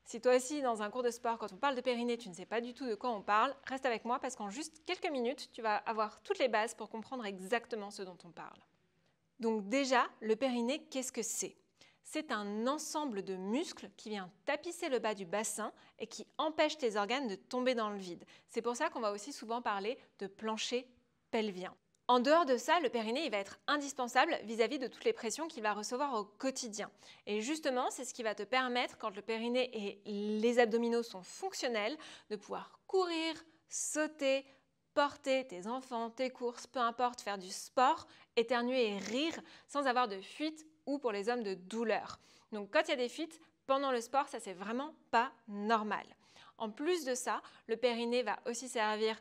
Si toi aussi, dans un cours de sport, quand on parle de périnée, tu ne sais pas du tout de quoi on parle, reste avec moi parce qu'en juste quelques minutes, tu vas avoir toutes les bases pour comprendre exactement ce dont on parle. Donc déjà, le périnée, qu'est-ce que c'est? C'est un ensemble de muscles qui vient tapisser le bas du bassin et qui empêche tes organes de tomber dans le vide. C'est pour ça qu'on va aussi souvent parler de plancher pelvien. En dehors de ça, le périnée il va être indispensable vis-à-vis de toutes les pressions qu'il va recevoir au quotidien. Et justement, c'est ce qui va te permettre, quand le périnée et les abdominaux sont fonctionnels, de pouvoir courir, sauter, porter tes enfants, tes courses, peu importe, faire du sport, éternuer et rire sans avoir de fuite ou pour les hommes de douleur. Donc quand il y a des fuites, pendant le sport, ça c'est vraiment pas normal. En plus de ça, le périnée va aussi servir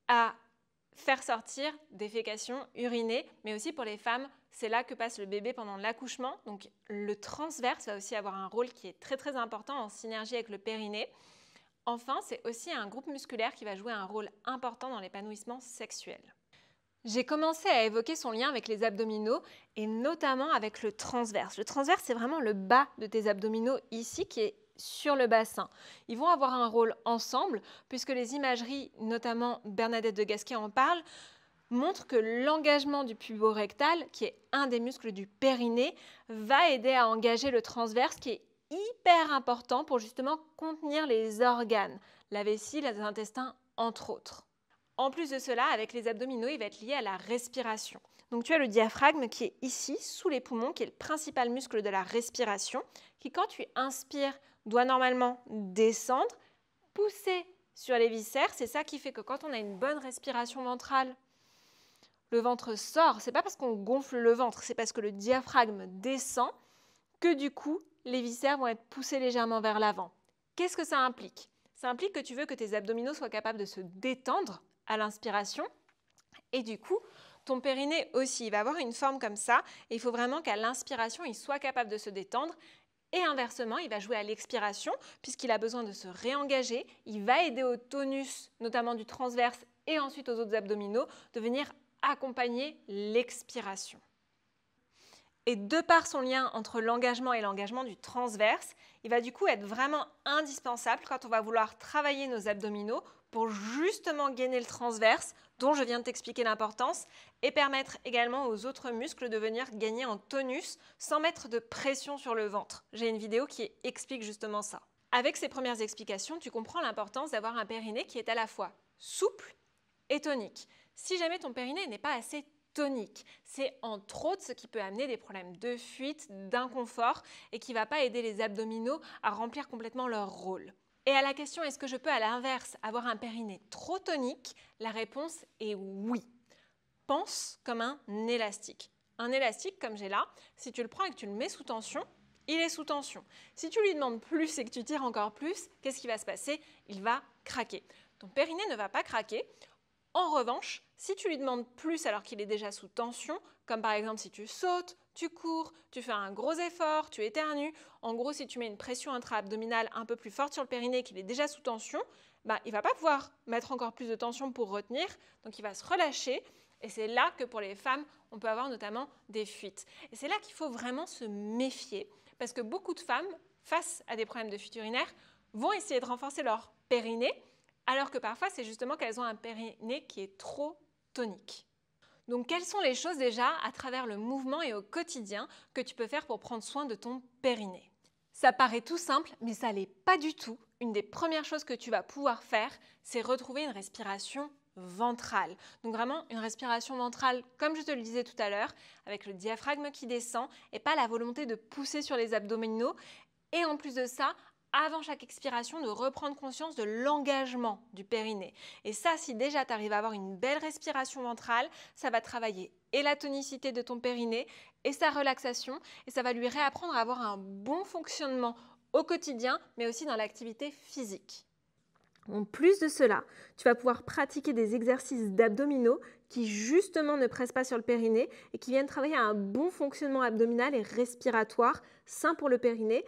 à faire sortir défécation, uriner, mais aussi pour les femmes, c'est là que passe le bébé pendant l'accouchement. Donc le transverse va aussi avoir un rôle qui est très important en synergie avec le périnée. Enfin, c'est aussi un groupe musculaire qui va jouer un rôle important dans l'épanouissement sexuel. J'ai commencé à évoquer son lien avec les abdominaux et notamment avec le transverse. Le transverse, c'est vraiment le bas de tes abdominaux ici qui est sur le bassin. Ils vont avoir un rôle ensemble puisque les imageries, notamment Bernadette de Gasquet en parle, montrent que l'engagement du puborectal, qui est un des muscles du périnée, va aider à engager le transverse qui est hyper important pour justement contenir les organes, la vessie, les intestins, entre autres. En plus de cela, avec les abdominaux, il va être lié à la respiration. Donc tu as le diaphragme qui est ici, sous les poumons, qui est le principal muscle de la respiration, qui quand tu inspires, doit normalement descendre, pousser sur les viscères. C'est ça qui fait que quand on a une bonne respiration ventrale, le ventre sort. C'est pas parce qu'on gonfle le ventre, c'est parce que le diaphragme descend que du coup, les viscères vont être poussés légèrement vers l'avant. Qu'est-ce que ça implique? Ça implique que tu veux que tes abdominaux soient capables de se détendre à l'inspiration et du coup, ton périnée aussi, il va avoir une forme comme ça et il faut vraiment qu'à l'inspiration, il soit capable de se détendre et inversement, il va jouer à l'expiration puisqu'il a besoin de se réengager, il va aider au tonus, notamment du transverse et ensuite aux autres abdominaux, de venir accompagner l'expiration. Et de par son lien entre l'engagement et l'engagement du transverse, il va du coup être vraiment indispensable quand on va vouloir travailler nos abdominaux pour justement gainer le transverse, dont je viens de t'expliquer l'importance, et permettre également aux autres muscles de venir gagner en tonus sans mettre de pression sur le ventre. J'ai une vidéo qui explique justement ça. Avec ces premières explications, tu comprends l'importance d'avoir un périnée qui est à la fois souple et tonique. Si jamais ton périnée n'est pas assez tonique, c'est entre autres ce qui peut amener des problèmes de fuite, d'inconfort et qui ne va pas aider les abdominaux à remplir complètement leur rôle. Et à la question est-ce que je peux à l'inverse avoir un périnée trop tonique, la réponse est oui. Pense comme un élastique. Un élastique comme j'ai là, si tu le prends et que tu le mets sous tension, il est sous tension. Si tu lui demandes plus et que tu tires encore plus, qu'est-ce qui va se passer? Il va craquer. Ton périnée ne va pas craquer. En revanche, si tu lui demandes plus alors qu'il est déjà sous tension, comme par exemple si tu sautes, tu cours, tu fais un gros effort, tu éternues, en gros si tu mets une pression intra-abdominale un peu plus forte sur le périnée qu'il est déjà sous tension, il ne va pas pouvoir mettre encore plus de tension pour retenir, donc il va se relâcher et c'est là que pour les femmes, on peut avoir notamment des fuites. Et c'est là qu'il faut vraiment se méfier parce que beaucoup de femmes, face à des problèmes de fuite urinaire, vont essayer de renforcer leur périnée alors que parfois, c'est justement qu'elles ont un périnée qui est trop tonique. Donc, quelles sont les choses déjà, à travers le mouvement et au quotidien, que tu peux faire pour prendre soin de ton périnée? Ça paraît tout simple, mais ça l'est pas du tout. Une des premières choses que tu vas pouvoir faire, c'est retrouver une respiration ventrale. Donc vraiment une respiration ventrale, comme je te le disais tout à l'heure, avec le diaphragme qui descend et pas la volonté de pousser sur les abdominaux. Et en plus de ça, avant chaque expiration, de reprendre conscience de l'engagement du périnée. Et ça, si déjà tu arrives à avoir une belle respiration ventrale, ça va travailler et la tonicité de ton périnée et sa relaxation, et ça va lui réapprendre à avoir un bon fonctionnement au quotidien, mais aussi dans l'activité physique. En plus de cela, tu vas pouvoir pratiquer des exercices d'abdominaux qui justement ne pressent pas sur le périnée et qui viennent travailler à un bon fonctionnement abdominal et respiratoire sain pour le périnée,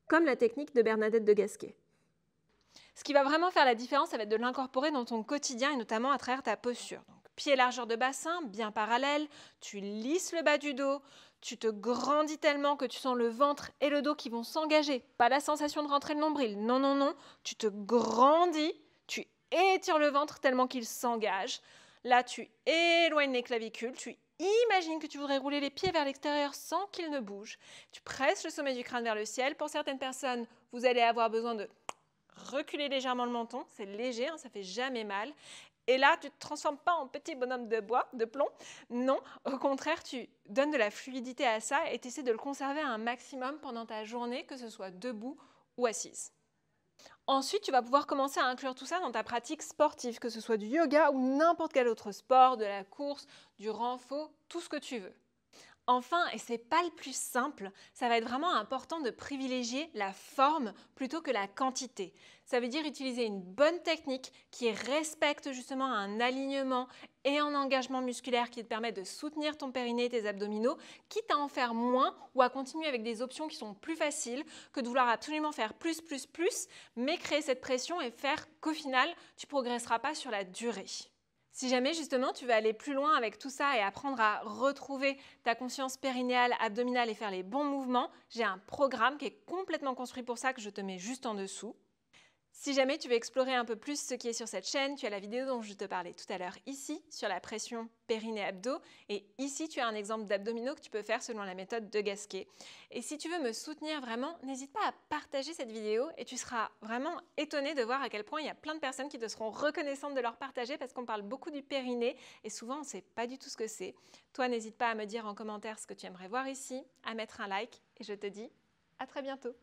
comme la technique de Bernadette de Gasquet. Ce qui va vraiment faire la différence, ça va être de l'incorporer dans ton quotidien et notamment à travers ta posture. Donc, pied largeur de bassin, bien parallèle, tu lisses le bas du dos, tu te grandis tellement que tu sens le ventre et le dos qui vont s'engager. Pas la sensation de rentrer le nombril. Non, non, non. Tu te grandis, tu étires le ventre tellement qu'il s'engage. Là, tu éloignes les clavicules, tu imagines que tu voudrais rouler les pieds vers l'extérieur sans qu'ils ne bougent. Tu presses le sommet du crâne vers le ciel. Pour certaines personnes, vous allez avoir besoin de reculer légèrement le menton. C'est léger, hein, ça ne fait jamais mal. Et là, tu ne te transformes pas en petit bonhomme de bois, de plomb. Non, au contraire, tu donnes de la fluidité à ça et tu essaies de le conserver un maximum pendant ta journée, que ce soit debout ou assise. Ensuite, tu vas pouvoir commencer à inclure tout ça dans ta pratique sportive, que ce soit du yoga ou n'importe quel autre sport, de la course, du renfo, tout ce que tu veux. Enfin, et ce n'est pas le plus simple, ça va être vraiment important de privilégier la forme plutôt que la quantité. Ça veut dire utiliser une bonne technique qui respecte justement un alignement et un engagement musculaire qui te permet de soutenir ton périnée et tes abdominaux, quitte à en faire moins ou à continuer avec des options qui sont plus faciles que de vouloir absolument faire plus, mais créer cette pression et faire qu'au final, tu ne progresseras pas sur la durée. Si jamais justement tu veux aller plus loin avec tout ça et apprendre à retrouver ta conscience périnéale, abdominale et faire les bons mouvements, j'ai un programme qui est complètement construit pour ça que je te mets juste en dessous. Si jamais tu veux explorer un peu plus ce qui est sur cette chaîne, tu as la vidéo dont je te parlais tout à l'heure ici sur la pression périnée-abdos et ici tu as un exemple d'abdominaux que tu peux faire selon la méthode de Gasquet. Et si tu veux me soutenir vraiment, n'hésite pas à partager cette vidéo et tu seras vraiment étonné de voir à quel point il y a plein de personnes qui te seront reconnaissantes de leur partager parce qu'on parle beaucoup du périnée et souvent on ne sait pas du tout ce que c'est. Toi, n'hésite pas à me dire en commentaire ce que tu aimerais voir ici, à mettre un like et je te dis à très bientôt.